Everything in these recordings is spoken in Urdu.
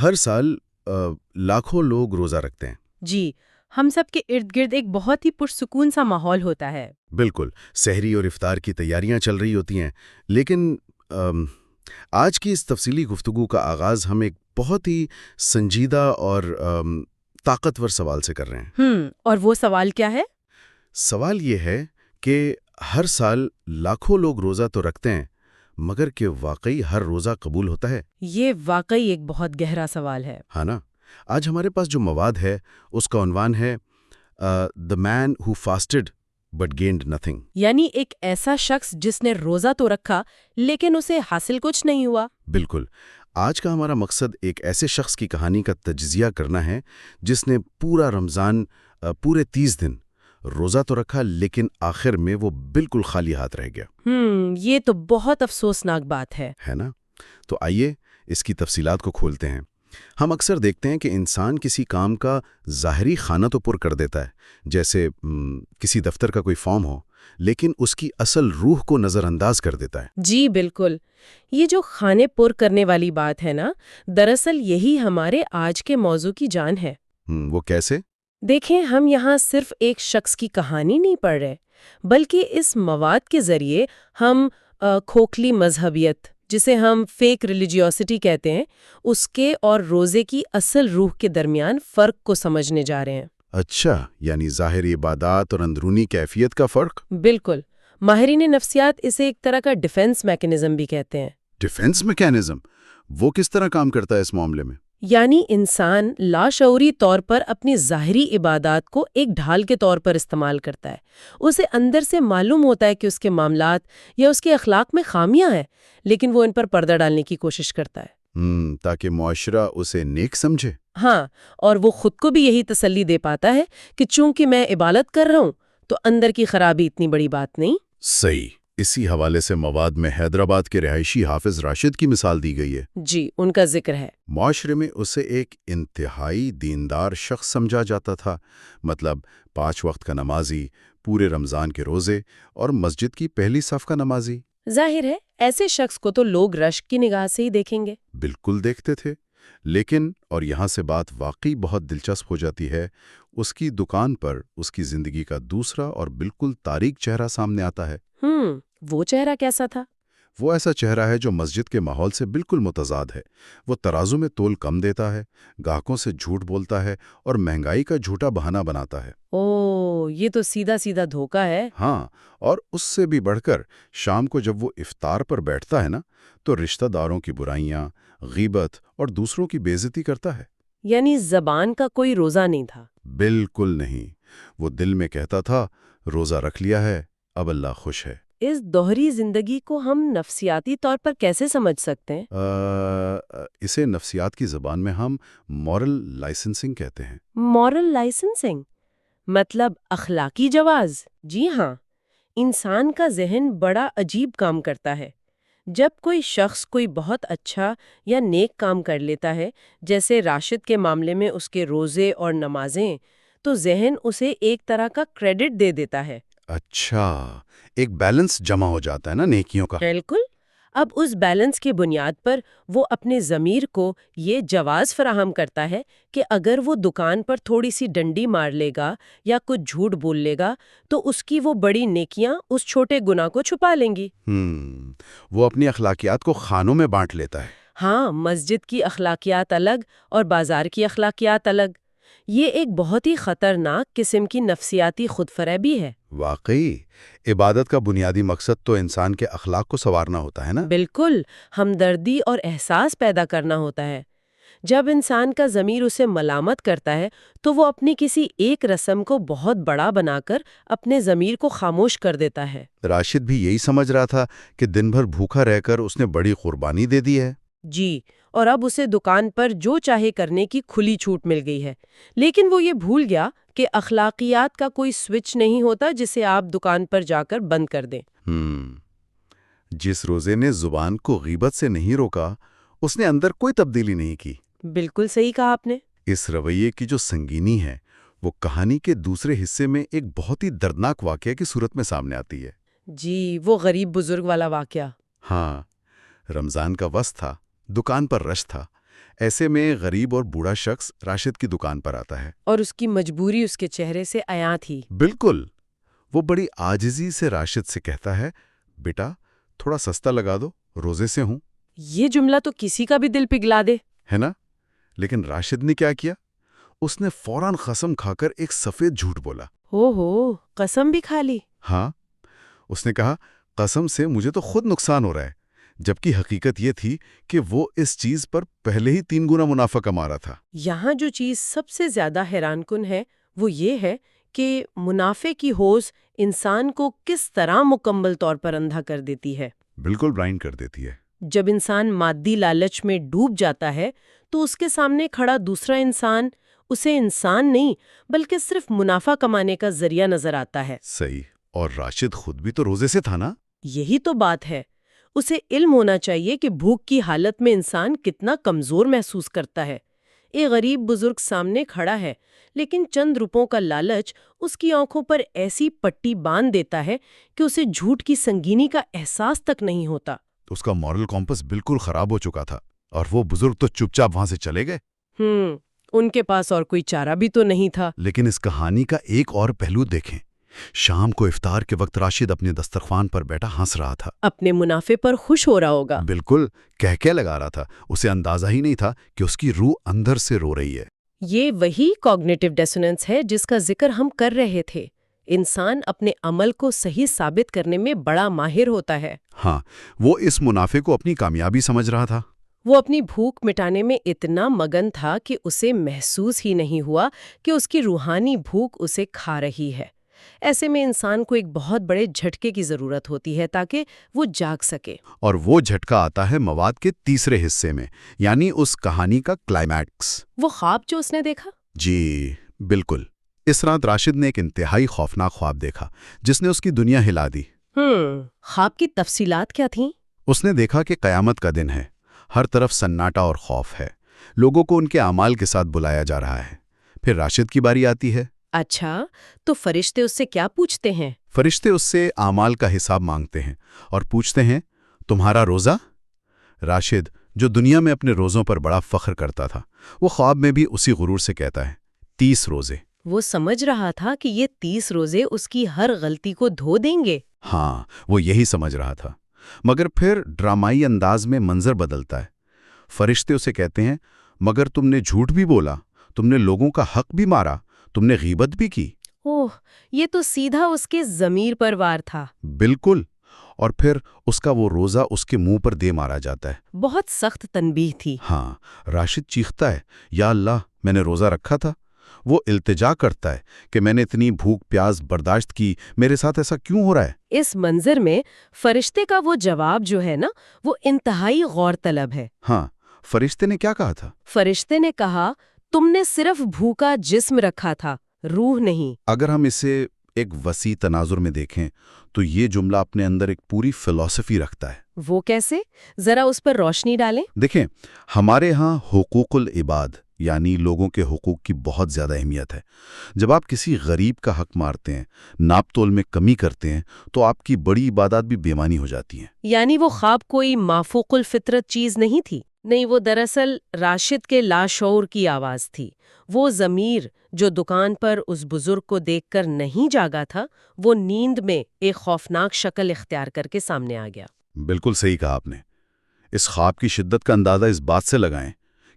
ہر سال لاکھوں لوگ روزہ رکھتے ہیں۔ جی، ہم سب کے ارد گرد ایک بہت ہی پرسکون سا ماحول ہوتا ہے۔ بالکل، سحری اور افطار کی تیاریاں چل رہی ہوتی ہیں، لیکن آج کی اس تفصیلی گفتگو کا آغاز ہم ایک بہت ہی سنجیدہ اور طاقتور سوال سے کر رہے ہیں۔ اور وہ سوال کیا ہے؟ سوال یہ ہے کہ ہر سال لاکھوں لوگ روزہ تو رکھتے ہیں، مگر کہ واقعی ہر روزہ قبول ہوتا ہے؟ یہ واقعی ایک بہت گہرا سوال ہے۔ ہاں نا؟ آج ہمارے پاس جو مواد ہے اس کا عنوان ہے "The man who fasted but gained nothing"۔ یعنی ایک ایسا شخص جس نے روزہ تو رکھا لیکن اسے حاصل کچھ نہیں ہوا۔ بالکل۔ آج کا ہمارا مقصد ایک ایسے شخص کی کہانی کا تجزیہ کرنا ہے جس نے پورا رمضان پورے 30 دن روزہ تو رکھا، لیکن آخر میں وہ بالکل خالی ہاتھ رہ گیا۔ یہ تو بہت افسوسناک بات ہے۔ ہے نا؟ تو آئیے اس کی تفصیلات کو کھولتے ہیں۔ ہم اکثر دیکھتے ہیں کہ انسان کسی کام کا ظاہری خانہ تو پر کر دیتا ہے، جیسے کسی دفتر کا کوئی فارم ہو، لیکن اس کی اصل روح کو نظر انداز کر دیتا ہے۔ جی بالکل، یہ جو خانے پر کرنے والی بات ہے نا، دراصل یہی ہمارے آج کے موضوع کی جان ہے۔ وہ کیسے؟ دیکھیں، ہم یہاں صرف ایک شخص کی کہانی نہیں پڑھ رہے، بلکہ اس مواد کے ذریعے ہم کھوکھلی مذہبیت، جسے ہم فیک ریلیجیوسٹی کہتے ہیں، اس کے اور روزے کی اصل روح کے درمیان فرق کو سمجھنے جا رہے ہیں۔ اچھا، یعنی ظاہری عبادات اور اندرونی کیفیت کا فرق؟ بالکل، ماہرین نفسیات اسے ایک طرح کا ڈیفنس میکانزم بھی کہتے ہیں۔ Defence mechanism? وہ کس طرح کام کرتا ہے اس معاملے میں؟ یعنی انسان لاشعوری طور پر اپنی ظاہری عبادات کو ایک ڈھال کے طور پر استعمال کرتا ہے۔ اسے اندر سے معلوم ہوتا ہے کہ اس کے معاملات یا اس کے اخلاق میں خامیاں ہیں، لیکن وہ ان پر پردہ ڈالنے کی کوشش کرتا ہے۔ تاکہ معاشرہ اسے نیک سمجھے۔ ہاں، اور وہ خود کو بھی یہی تسلی دے پاتا ہے کہ چونکہ میں عبادت کر رہا ہوں تو اندر کی خرابی اتنی بڑی بات نہیں۔ صحیح۔ اسی حوالے سے مواد میں حیدرآباد کے رہائشی حافظ راشد کی مثال دی گئی ہے۔ جی، ان کا ذکر ہے۔ معاشرے میں اسے ایک انتہائی دیندار شخص سمجھا جاتا تھا، مطلب 5 وقت کا نمازی، پورے رمضان کے روزے اور مسجد کی پہلی صف کا نمازی۔ ظاہر ہے ایسے شخص کو تو لوگ رشک کی نگاہ سے ہی دیکھیں گے۔ بالکل دیکھتے تھے، لیکن اور یہاں سے بات واقعی بہت دلچسپ ہو جاتی ہے، اس کی دکان پر اس کی زندگی کا دوسرا اور بالکل تاریک چہرہ سامنے آتا ہے۔ وہ چہرہ کیسا تھا؟ وہ ایسا چہرہ ہے جو مسجد کے ماحول سے بالکل متضاد ہے۔ وہ ترازو میں تول کم دیتا ہے، گاہکوں سے جھوٹ بولتا ہے اور مہنگائی کا جھوٹا بہانہ بناتا ہے۔ یہ تو سیدھا سیدھا دھوکہ ہے۔ ہاں، اور اس سے بھی بڑھ کر شام کو جب وہ افطار پر بیٹھتا ہے نا، تو رشتہ داروں کی برائیاں، غیبت اور دوسروں کی بے عزتی کرتا ہے۔ یعنی زبان کا کوئی روزہ نہیں تھا۔ بالکل نہیں۔ وہ دل میں کہتا تھا روزہ رکھ لیا ہے، اب اللہ خوش ہے۔ اس دوہری زندگی کو ہم نفسیاتی طور پر کیسے سمجھ سکتے ہیں؟ اسے نفسیات کی زبان میں ہم مورل لائسنسنگ کہتے ہیں۔ مورل لائسنسنگ مطلب اخلاقی جواز؟ جی ہاں، انسان کا ذہن بڑا عجیب کام کرتا ہے۔ جب کوئی شخص کوئی بہت اچھا یا نیک کام کر لیتا ہے، جیسے راشد کے معاملے میں اس کے روزے اور نمازیں، تو ذہن اسے ایک طرح کا کریڈٹ دے دیتا ہے۔ اچھا، ایک بیلنس جمع ہو جاتا ہے نا نیکیوں کا۔ بالکل۔ اب اس بیلنس کی بنیاد پر وہ اپنے ضمیر کو یہ جواز فراہم کرتا ہے کہ اگر وہ دکان پر تھوڑی سی ڈنڈی مار لے گا یا کچھ جھوٹ بول لے گا تو اس کی وہ بڑی نیکیاں اس چھوٹے گناہ کو چھپا لیں گی۔ وہ اپنی اخلاقیات کو خانوں میں بانٹ لیتا ہے۔ ہاں، مسجد کی اخلاقیات الگ اور بازار کی اخلاقیات الگ۔ یہ ایک بہت ہی خطرناک قسم کی نفسیاتی خود فریبی ہے۔ واقعی، عبادت کا بنیادی مقصد تو انسان کے اخلاق کو سنوارنا ہوتا ہے نا؟ بالکل، ہمدردی اور احساس پیدا کرنا ہوتا ہے۔ جب انسان کا ضمیر اسے ملامت کرتا ہے تو وہ اپنی کسی ایک رسم کو بہت بڑا بنا کر اپنے ضمیر کو خاموش کر دیتا ہے۔ راشد بھی یہی سمجھ رہا تھا کہ دن بھر بھوکا رہ کر اس نے بڑی قربانی دے دی ہے۔ جی، اور اب اسے دکان پر جو چاہے کرنے کی کھلی چھوٹ مل گئی ہے، لیکن وہ یہ بھول گیا کہ اخلاقیات کا کوئی سوئچ نہیں ہوتا جسے آپ دکان پر جا کر بند کر دیں۔ جس روزے نے زبان کو غیبت سے نہیں روکا، اس نے اندر کوئی تبدیلی نہیں کی۔ بالکل صحیح کہا آپ نے۔ اس رویے کی جو سنگینی ہے وہ کہانی کے دوسرے حصے میں ایک بہت ہی دردناک واقعہ کی صورت میں سامنے آتی ہے۔ جی، وہ غریب بزرگ والا واقعہ۔ ہاں، رمضان کا وقت تھا، دکان پر رش تھا، ایسے میں غریب اور بوڑھا شخص راشد کی دکان پر آتا ہے۔ اور اس کی مجبوری اس کے چہرے سے عیاں تھی۔ بالکل، وہ بڑی عاجزی سے راشد سے کہتا ہے، بیٹا تھوڑا سستا لگا دو، روزے سے ہوں۔ یہ جملہ تو کسی کا بھی دل پگھلا دے۔ ہے نا؟ لیکن راشد نے کیا کیا؟ اس نے فوراً قسم کھا کر ایک سفید جھوٹ بولا۔ ہو قسم بھی کھا لی؟ ہاں، اس نے کہا قسم سے مجھے تو خود نقصان ہو رہا ہے، جبکہ حقیقت یہ تھی کہ وہ اس چیز پر پہلے ہی 3 گنا منافع کما رہا تھا۔ یہاں جو چیز سب سے زیادہ حیران کن ہے وہ یہ ہے کہ منافع کی ہوس انسان کو کس طرح مکمل طور پر اندھا کر دیتی ہے۔ بالکل بلائنڈ کر دیتی ہے۔ جب انسان مادی لالچ میں ڈوب جاتا ہے تو اس کے سامنے کھڑا دوسرا انسان اسے انسان نہیں بلکہ صرف منافع کمانے کا ذریعہ نظر آتا ہے۔ صحیح، اور راشد خود بھی تو روزے سے تھا نا؟ یہی تو بات ہے، اسے علم ہونا چاہیے کہ بھوک کی حالت میں انسان کتنا کمزور محسوس کرتا ہے۔ ایک غریب بزرگ سامنے کھڑا ہے لیکن چند روپوں کا لالچ اس کی آنکھوں پر ایسی پٹی باندھ دیتا ہے کہ اسے جھوٹ کی سنگینی کا احساس تک نہیں ہوتا۔ اس کا مورل کمپس بالکل خراب ہو چکا تھا، اور وہ بزرگ تو چپ چاپ وہاں سے چلے گئے۔ ان کے پاس اور کوئی چارہ بھی تو نہیں تھا۔ لیکن اس کہانی کا ایک اور پہلو دیکھیں۔ شام کو افطار کے وقت راشد اپنے دسترخوان پر بیٹھا ہنس رہا تھا۔ اپنے منافع پر خوش ہو رہا ہوگا۔ بالکل، کہہ لگا رہا تھا، اسے اندازہ ہی نہیں تھا کہ اس کی روح اندر سے رو رہی ہے۔ یہ وہی کوگنیٹو ڈیسوننس ہے جس کا ذکر ہم کر رہے تھے۔ انسان اپنے عمل کو صحیح ثابت کرنے میں بڑا ماہر ہوتا ہے۔ ہاں، وہ اس منافع کو اپنی کامیابی سمجھ رہا تھا۔ وہ اپنی بھوک مٹانے میں اتنا مگن تھا کہ اسے محسوس ہی نہیں ہوا کہ اس کی روحانی بھوک اسے کھا رہی ہے۔ ایسے میں انسان کو ایک بہت بڑے جھٹکے کی ضرورت ہوتی ہے تاکہ وہ جاگ سکے۔ اور وہ جھٹکا آتا ہے مواد کے تیسرے حصے میں، یعنی اس کہانی کا کلائمیکس۔ وہ خواب جو اس نے دیکھا؟ جی بالکل، اس رات راشد نے ایک انتہائی خوفناک خواب دیکھا جس نے اس کی دنیا ہلا دی۔ خواب کی تفصیلات کیا تھیں؟ اس نے دیکھا کہ قیامت کا دن ہے، ہر طرف سناٹا اور خوف ہے، لوگوں کو ان کے اعمال کے ساتھ بلایا جا رہا ہے۔ پھر راشد کی باری آتی ہے۔ اچھا، تو فرشتے اس سے کیا پوچھتے ہیں؟ فرشتے اس سے اعمال کا حساب مانگتے ہیں اور پوچھتے ہیں، تمہارا روزہ؟ راشد، جو دنیا میں اپنے روزوں پر بڑا فخر کرتا تھا، وہ خواب میں بھی اسی غرور سے کہتا ہے، 30 روزے۔ وہ سمجھ رہا تھا کہ یہ 30 روزے اس کی ہر غلطی کو دھو دیں گے۔ ہاں، وہ یہی سمجھ رہا تھا، مگر پھر ڈرامائی انداز میں منظر بدلتا ہے۔ فرشتے اسے کہتے ہیں، مگر تم نے جھوٹ بھی بولا، تم نے لوگوں کا حق بھی مارا، تم نے غیبت بھی کی۔ اوہ، یہ تو سیدھا اس کے ضمیر پر وار تھا۔ بالکل، اور پھر اس کا وہ روزہ اس کے منہ پر دے مارا جاتا ہے۔ بہت سخت تنبیہ تھی۔ ہاں، راشد چیختا ہے، یا اللہ، میں نے روزہ رکھا تھا۔ وہ التجا کرتا ہے کہ میں نے اتنی بھوک پیاس برداشت کی، میرے ساتھ ایسا کیوں ہو رہا ہے؟ اس منظر میں فرشتے کا وہ جواب جو ہے نا، وہ انتہائی غور طلب ہے۔ ہاں، فرشتے نے کیا کہا تھا؟ فرشتے نے کہا، تم نے صرف بھوکا جسم رکھا تھا، روح نہیں۔ اگر ہم اسے ایک وسیع تناظر میں دیکھیں تو یہ جملہ اپنے اندر ایک پوری فلسفی رکھتا ہے۔ وہ کیسے؟ ذرا اس پر روشنی ڈالیں۔ دیکھیں، ہمارے ہاں حقوق العباد یعنی لوگوں کے حقوق کی بہت زیادہ اہمیت ہے۔ جب آپ کسی غریب کا حق مارتے ہیں، ناپ تول میں کمی کرتے ہیں، تو آپ کی بڑی عبادات بھی بے معنی ہو جاتی ہیں۔ یعنی وہ خواب کوئی مافوق الفطرت چیز نہیں تھی؟ نہیں، وہ دراصل راشد کے لاشعور کی آواز تھی۔ وہ ضمیر جو دکان پر اس بزرگ کو دیکھ کر نہیں جاگا تھا، وہ نیند میں ایک خوفناک شکل اختیار کر کے سامنے آ گیا۔ بالکل صحیح کہا آپ نے۔ اس خواب کی شدت کا اندازہ اس بات سے لگائیں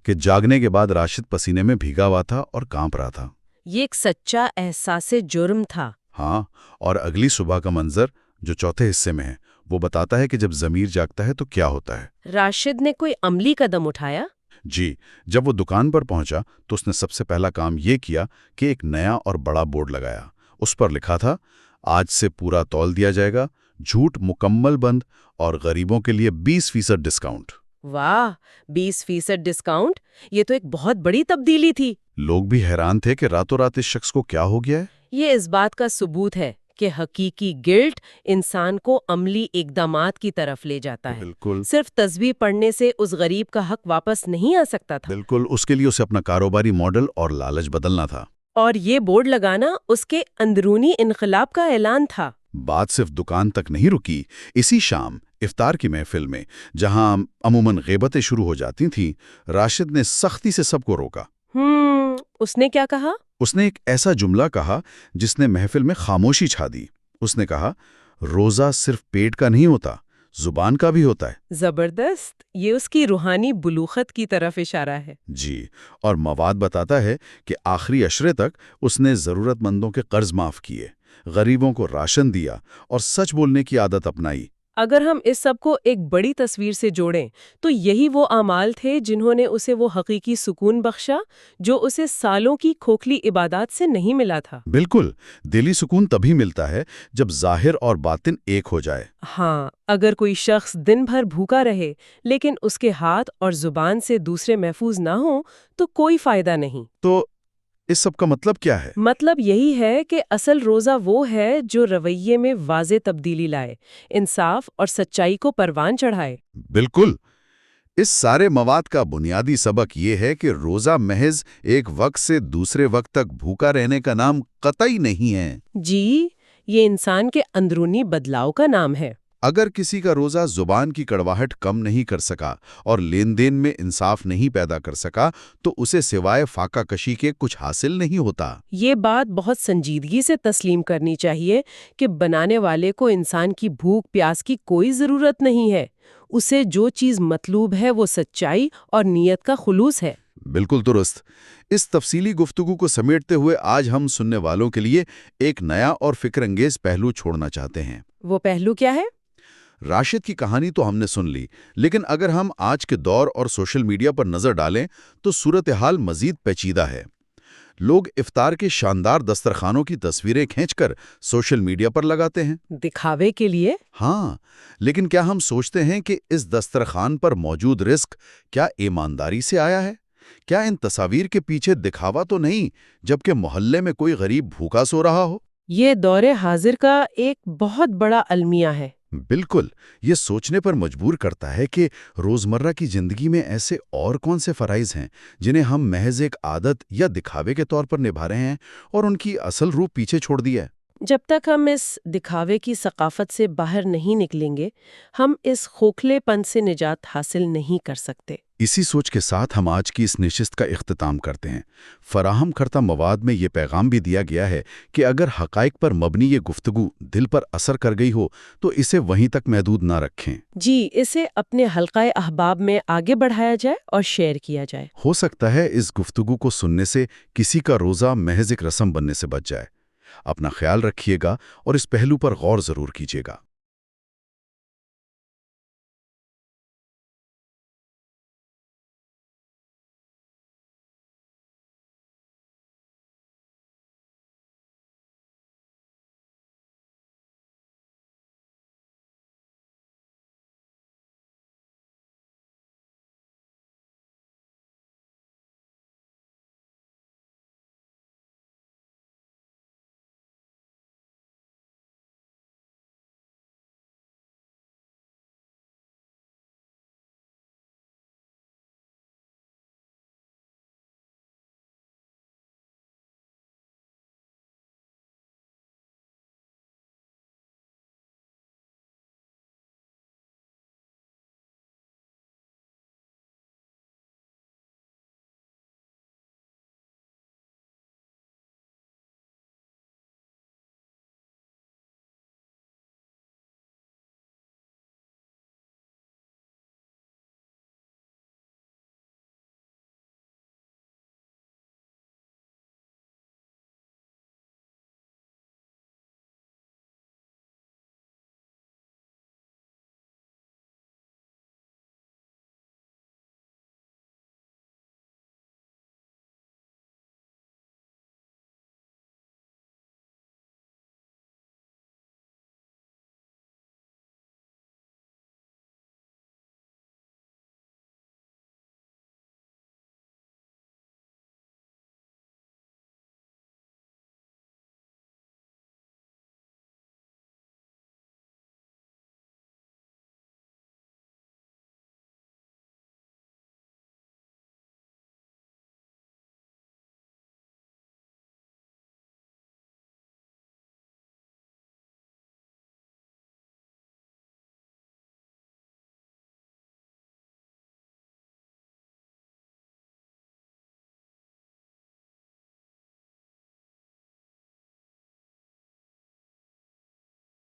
کہ جاگنے کے بعد راشد پسینے میں بھیگا ہوا تھا اور کانپ رہا تھا۔ یہ ایک سچا احساس جرم تھا۔ ہاں، اور اگلی صبح کا منظر جو چوتھے حصے میں ہے، وہ بتاتا ہے کہ جب ضمیر جاگتا ہے تو کیا ہوتا ہے۔ راشد نے کوئی عملی قدم اٹھایا؟ جی، جب وہ دکان پر پہنچا تو اس نے سب سے پہلا کام یہ کیا کہ ایک نیا اور بڑا بورڈ لگایا۔ اس پر لکھا تھا، آج سے پورا تول دیا جائے گا، جھوٹ مکمل بند، اور غریبوں کے لیے 20% ڈسکاؤنٹ۔ واہ، 20% ڈسکاؤنٹ! یہ تو ایک بہت بڑی تبدیلی تھی۔ لوگ بھی حیران تھے کہ راتوں رات اس شخص کو کیا ہو گیا ہے۔ یہ اس بات کا ثبوت ہے کہ حقیقی گلٹ انسان کو عملی اقدامات کی طرف لے جاتا ہے۔ بالکل، صرف تسبیح پڑھنے سے اس غریب کا حق واپس نہیں آ سکتا تھا۔ بالکل، اس کے لیے اسے اپنا کاروباری ماڈل اور لالچ بدلنا تھا۔ اور یہ بورڈ لگانا اس کے اندرونی انقلاب کا اعلان تھا۔ بات صرف دکان تک نہیں رکی۔ اسی شام افطار کی محفل میں جہاں عموماً غیبتیں شروع ہو جاتی تھیں، راشد نے سختی سے سب کو روکا۔ اس نے کیا کہا؟ اس نے ایک ایسا جملہ کہا جس نے محفل میں خاموشی چھا دی۔ اس نے کہا، روزہ صرف پیٹ کا نہیں ہوتا، زبان کا بھی ہوتا ہے۔ زبردست! یہ اس کی روحانی بلوغت کی طرف اشارہ ہے۔ جی، اور مواد بتاتا ہے کہ آخری عشرے تک اس نے ضرورت مندوں کے قرض معاف کیے، غریبوں کو راشن دیا اور سچ بولنے کی عادت اپنائی۔ اگر ہم اس سب کو ایک بڑی تصویر سے جوڑیں تو یہی وہ اعمال تھے جنہوں نے اسے وہ حقیقی سکون بخشا جو اسے سالوں کی کھوکھلی عبادات سے نہیں ملا تھا۔ بالکل، دلی سکون تبھی ملتا ہے جب ظاہر اور باطن ایک ہو جائے۔ ہاں، اگر کوئی شخص دن بھر بھوکا رہے لیکن اس کے ہاتھ اور زبان سے دوسرے محفوظ نہ ہوں تو کوئی فائدہ نہیں۔ تو اس سب کا مطلب کیا ہے؟ مطلب یہی ہے کہ اصل روزہ وہ ہے جو رویے میں واضح تبدیلی لائے، انصاف اور سچائی کو پروان چڑھائے۔ بالکل، اس سارے مواد کا بنیادی سبق یہ ہے کہ روزہ محض ایک وقت سے دوسرے وقت تک بھوکا رہنے کا نام قطعی نہیں ہے۔ جی، یہ انسان کے اندرونی بدلاؤ کا نام ہے۔ اگر کسی کا روزہ زبان کی کڑواہٹ کم نہیں کر سکا اور لین دین میں انصاف نہیں پیدا کر سکا تو اسے سوائے فاقہ کشی کے کچھ حاصل نہیں ہوتا۔ یہ بات بہت سنجیدگی سے تسلیم کرنی چاہیے کہ بنانے والے کو انسان کی بھوک پیاس کی کوئی ضرورت نہیں ہے۔ اسے جو چیز مطلوب ہے وہ سچائی اور نیت کا خلوص ہے۔ بالکل درست۔ اس تفصیلی گفتگو کو سمیٹتے ہوئے آج ہم سننے والوں کے لیے ایک نیا اور فکر انگیز پہلو چھوڑنا چاہتے ہیں۔ وہ پہلو کیا ہے؟ راشد کی کہانی تو ہم نے سن لی، لیکن اگر ہم آج کے دور اور سوشل میڈیا پر نظر ڈالیں تو صورتحال مزید پیچیدہ ہے۔ لوگ افطار کے شاندار دسترخوانوں کی تصویریں کھینچ کر سوشل میڈیا پر لگاتے ہیں، دکھاوے کے لیے۔ ہاں، لیکن کیا ہم سوچتے ہیں کہ اس دسترخوان پر موجود رزق کیا ایمانداری سے آیا ہے؟ کیا ان تصاویر کے پیچھے دکھاوا تو نہیں، جبکہ محلے میں کوئی غریب بھوکا سو رہا ہو؟ یہ دور حاضر کا ایک بہت بڑا المیہ ہے۔ بالکل، یہ سوچنے پر مجبور کرتا ہے کہ روزمرہ کی زندگی میں ایسے اور کون سے فرائض ہیں جنہیں ہم محض ایک عادت یا دکھاوے کے طور پر نبھا رہے ہیں اور ان کی اصل روح پیچھے چھوڑ دی ہے۔ جب تک ہم اس دکھاوے کی ثقافت سے باہر نہیں نکلیں گے، ہم اس کھوکھلے پن سے نجات حاصل نہیں کر سکتے۔ اسی سوچ کے ساتھ ہم آج کی اس نشست کا اختتام کرتے ہیں۔ فراہم کردہ مواد میں یہ پیغام بھی دیا گیا ہے کہ اگر حقائق پر مبنی یہ گفتگو دل پر اثر کر گئی ہو تو اسے وہیں تک محدود نہ رکھیں۔ جی، اسے اپنے حلقہ احباب میں آگے بڑھایا جائے اور شیئر کیا جائے۔ ہو سکتا ہے اس گفتگو کو سننے سے کسی کا روزہ محض ایک رسم بننے سے بچ جائے۔ اپنا خیال رکھیے گا اور اس پہلو پر غور ضرور کیجیے گا۔